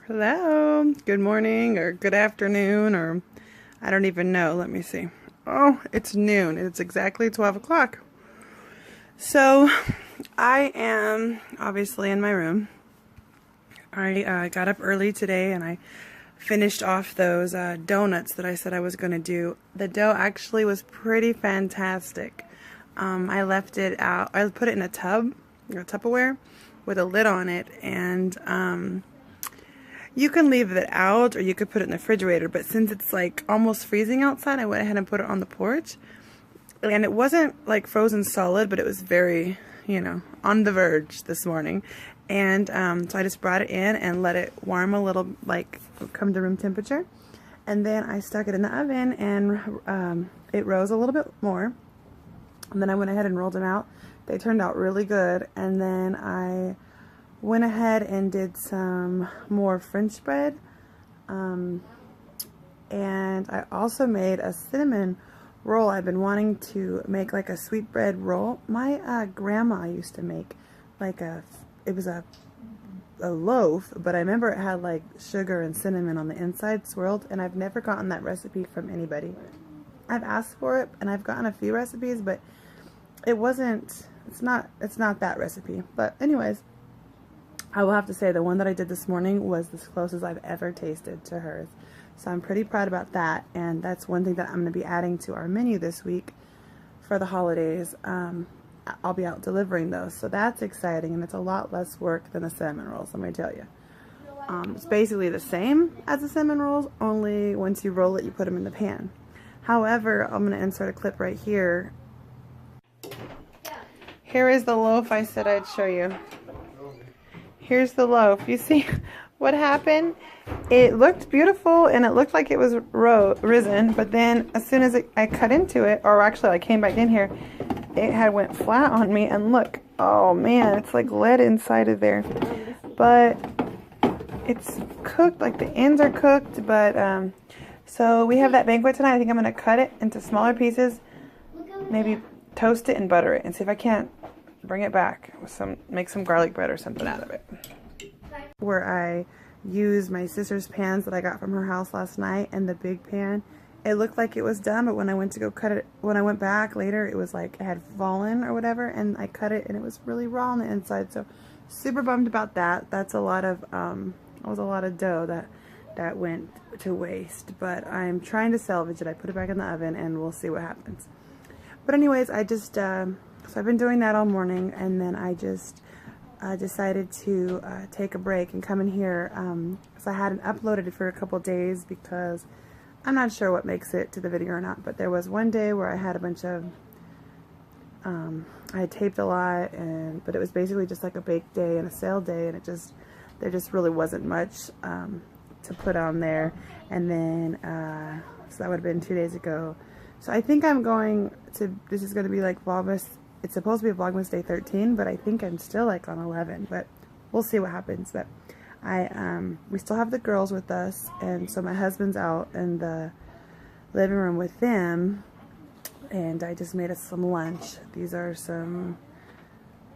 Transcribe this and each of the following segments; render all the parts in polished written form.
Hello, good morning or good afternoon, or I don't even know. Let me see. Oh, it's noon. It's exactly 12 o'clock. So I am obviously in my room. I got up early today and I finished off those donuts that I said I was going to do. The dough actually was pretty fantastic. I left it out. I put it in a tub, or Tupperware, with a lid on it, and you can leave it out or you could put it in the refrigerator, but since it's like almost freezing outside, I went ahead and put it on the porch. And it wasn't like frozen solid, but it was very, on the verge this morning. And so I just brought it in and let it warm a little, like come to room temperature. And then I stuck it in the oven and it rose a little bit more. And then I went ahead and rolled them out. They turned out really good. And then I went ahead and did some more French bread, and I also made a cinnamon roll. I've been wanting to make like a sweetbread roll. My grandma used to make like it was a loaf, but I remember it had like sugar and cinnamon on the inside swirled, and I've never gotten that recipe from anybody. I've asked for it and I've gotten a few recipes, but it's not that recipe. But anyways, I will have to say the one that I did this morning was the closest I've ever tasted to hers. So I'm pretty proud about that, and that's one thing that I'm going to be adding to our menu this week for the holidays. I'll be out delivering those, so that's exciting, and it's a lot less work than the cinnamon rolls, let me tell you. It's basically the same as the cinnamon rolls, only once you roll it, you put them in the pan. However, I'm going to insert a clip right here. Here is the loaf I said I'd show you. Here's the loaf. You see what happened? It looked beautiful and it looked like it was risen, but then as soon as I cut into it, or actually I came back in here, it had went flat on me, and look, oh man, it's like lead inside of there. But it's cooked, like the ends are cooked, but so we have that banquet tonight. I think I'm going to cut it into smaller pieces, maybe toast it and butter it, and see if I can't bring it back with make some garlic bread or something out of it. Where I used my sister's pans that I got from her house last night, and the big pan, it looked like it was done, but when I went to go cut it, when I went back later, it was like it had fallen or whatever, and I cut it and it was really raw on the inside. So super bummed about that. That's a lot of it was a lot of dough that went to waste, but I'm trying to salvage it. I put it back in the oven and we'll see what happens. But anyways, I just so I've been doing that all morning, and then I just decided to take a break and come in here. So I hadn't uploaded it for a couple days because I'm not sure what makes it to the video or not, but there was one day where I had a bunch of, I had taped a lot, but it was basically just like a bake day and a sale day, and there just really wasn't much to put on there. And then, so that would have been 2 days ago. So I think I'm going to, this is going to be like Vlogmas. It's supposed to be Vlogmas day 13, but I think I'm still like on 11, but we'll see what happens. But we still have the girls with us, and so my husband's out in the living room with them, and I just made us some lunch. These are some,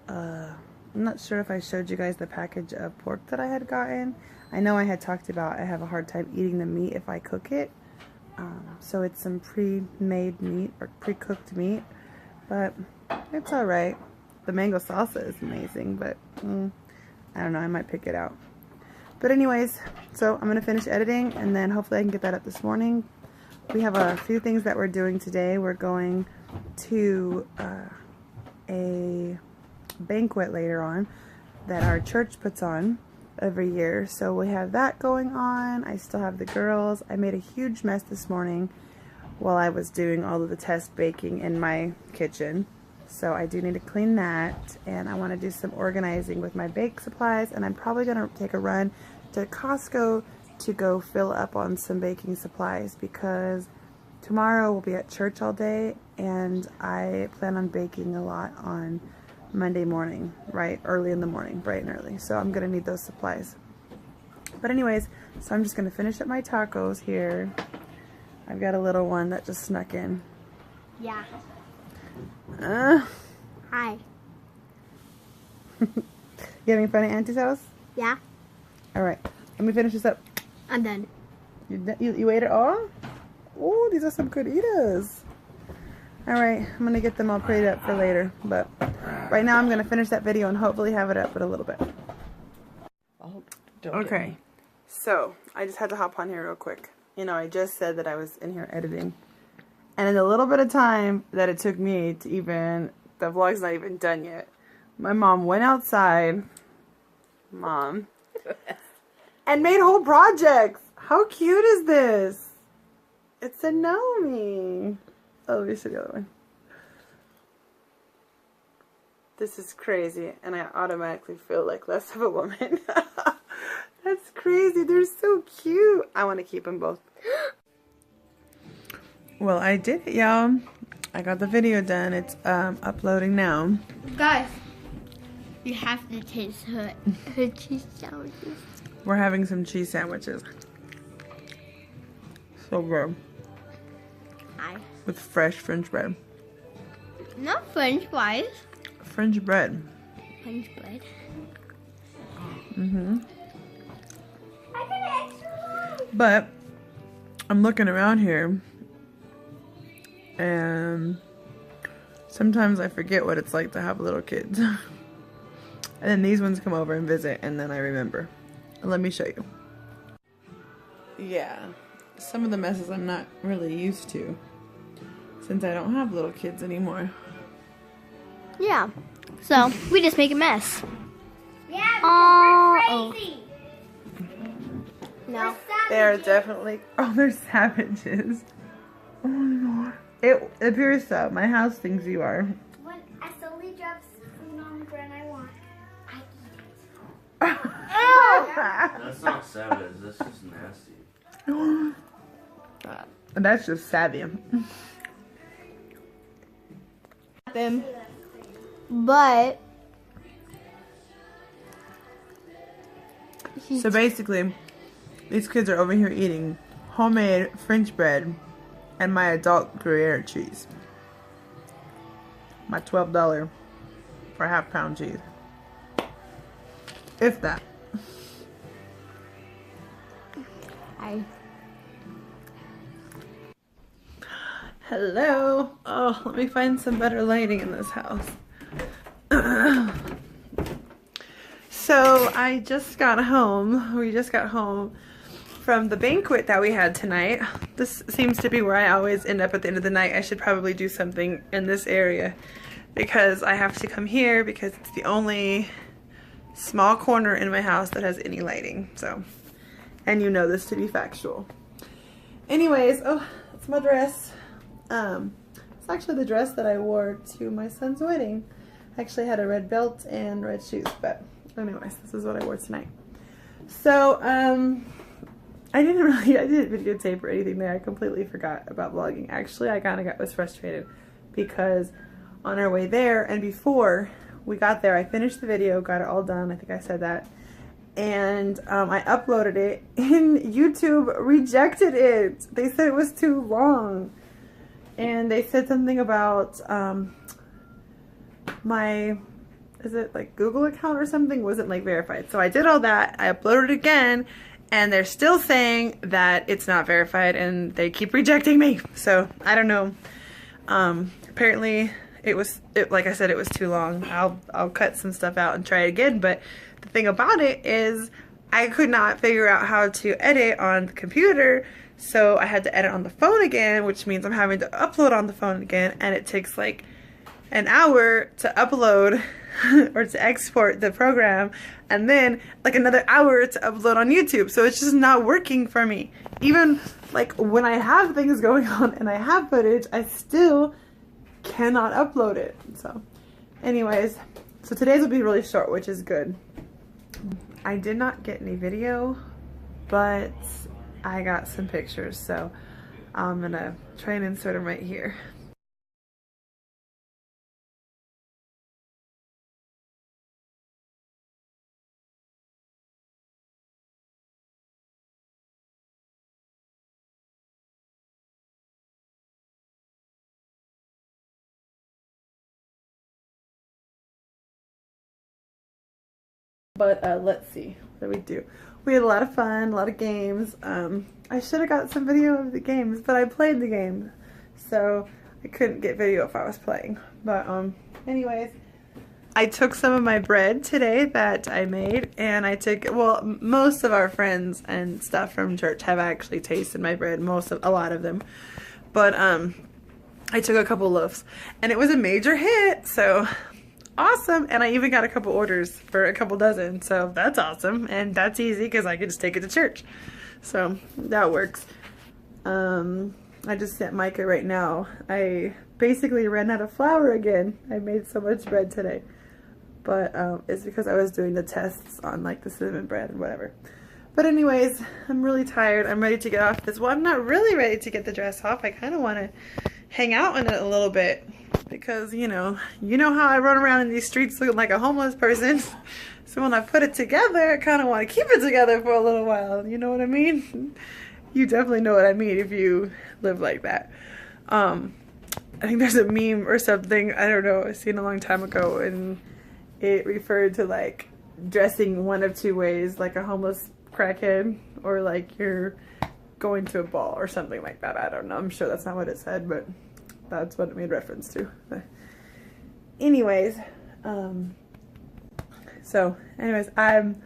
I'm not sure if I showed you guys the package of pork that I had gotten. I know I had talked about I have a hard time eating the meat if I cook it. So it's some pre-made meat or pre-cooked meat, but it's alright. The mango salsa is amazing, but I don't know, I might pick it out. But anyways, so I'm going to finish editing, and then hopefully I can get that up this morning. We have a few things that we're doing today. We're going to a banquet later on that our church puts on every year, so we have that going on. I still have the girls. I made a huge mess this morning while I was doing all of the test baking in my kitchen, so I do need to clean that, and I want to do some organizing with my bake supplies, and I'm probably going to take a run to Costco to go fill up on some baking supplies, because tomorrow we'll be at church all day, and I plan on baking a lot on Monday morning, right early in the morning, bright and early. So I'm gonna need those supplies. But anyways, so I'm just gonna finish up my tacos here. I've got a little one that just snuck in. Yeah. Hi. You having fun at Auntie's house? Yeah. Alright. Let me finish this up. I'm done. You ate it all? Oh, these are some good eaters. Alright, I'm going to get them all prayed up for later. But right now I'm going to finish that video and hopefully have it up in a little bit. Okay, so I just had to hop on here real quick. You know, I just said that I was in here editing. And in the little bit of time that it took me to even, the vlog's not even done yet. My mom went outside, Mom, and made whole projects. How cute is this? It's a Naomi. Oh, let me see the other one. This is crazy, and I automatically feel like less of a woman. That's crazy. They're so cute. I want to keep them both. Well, I did it, y'all. I got the video done. It's uploading now. Guys, you have to taste her cheese sandwiches. We're having some cheese sandwiches. So good. Hi. With fresh French bread. Not French fries. French bread. French bread. Mm-hmm. I got an extra one. But I'm looking around here and sometimes I forget what it's like to have little kids. And then these ones come over and visit and then I remember. Let me show you. Yeah, some of the messes I'm not really used to since I don't have little kids anymore. Yeah, so we just make a mess. Yeah, because we're crazy. No. They're definitely, oh, they're savages. Oh my God. It appears so. My house thinks you are. When I slowly drop food on the ground I want, I eat it. That's not savage, that's just nasty. That's just savvy. Them. But So basically, these kids are over here eating homemade French bread and my adult Gruyere cheese. My $12 for half-pound cheese. If that. Hello. Oh, let me find some better lighting in this house. So I just got home. We just got home from the banquet that we had tonight. This seems to be where I always end up at the end of the night. I should probably do something in this area because I have to come here because it's the only small corner in my house that has any lighting. So, and you know this to be factual. Anyways, oh, that's my dress. It's actually the dress that I wore to my son's wedding. I actually had a red belt and red shoes, but anyways, this is what I wore tonight. So, I didn't videotape or anything there. I completely forgot about vlogging. Actually, I kind of was frustrated because on our way there and before we got there, I finished the video, got it all done. I think I said that. And I uploaded it and YouTube rejected it. They said it was too long. And they said something about my, is it like Google account or something wasn't like verified. So I did all that. I uploaded it again and they're still saying that it's not verified and they keep rejecting me. So I don't know. Apparently like I said, it was too long. I'll cut some stuff out and try it again. But the thing about it is I could not figure out how to edit on the computer. So I had to edit on the phone again, which means I'm having to upload on the phone again. And it takes like an hour to upload or to export the program. And then like another hour to upload on YouTube. So it's just not working for me. Even like when I have things going on and I have footage, I still cannot upload it. So anyways, so today's will be really short, which is good. I did not get any video, but I got some pictures, so I'm gonna try and insert them right here. But let's see, what do we do? we had a lot of fun, a lot of games. I should have got some video of the games, but I played the game, so I couldn't get video if I was playing. But anyways, I took some of my bread today that I made, and I took, well, most of our friends and stuff from church have actually tasted my bread, a lot of them. But I took a couple loaves, and it was a major hit, so awesome. And I even got a couple orders for a couple dozen, so that's awesome. And that's easy because I can just take it to church, so that works. I just sent Micah right now. I basically ran out of flour again. I made so much bread today, but it's because I was doing the tests on like the cinnamon bread and whatever. But anyways, I'm really tired. I'm ready to get off this. Well, I'm not really ready to get the dress off. I kind of want to hang out in it a little bit because, you know how I run around in these streets looking like a homeless person. So when I put it together, I kind of want to keep it together for a little while. You know what I mean? You definitely know what I mean if you live like that. I think there's a meme or something, I don't know, I seen a long time ago, and it referred to like dressing one of two ways, like a homeless crackhead or like you're going to a ball or something like that. I don't know. I'm sure that's not what it said, but that's what it made reference to. But anyways, so anyways, I'm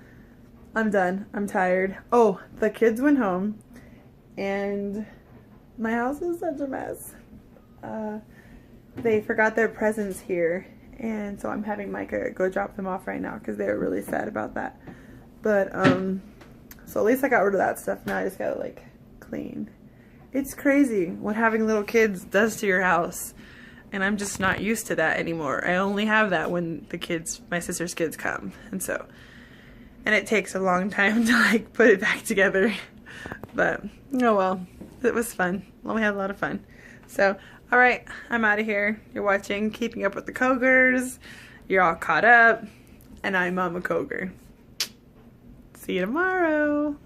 done. I'm tired. Oh, the kids went home and my house is such a mess. They forgot their presents here, and so I'm having Micah go drop them off right now because they were really sad about that. But so at least I got rid of that stuff. Now I just gotta like clean. It's crazy what having little kids does to your house, and I'm just not used to that anymore. I only have that when the kids, my sister's kids, come, and it takes a long time to like put it back together. But oh well, it was fun. Well, we had a lot of fun. So all right, I'm out of here. You're watching Keeping Up with the Cogers. You're all caught up, and I'm Mama Coger. See you tomorrow.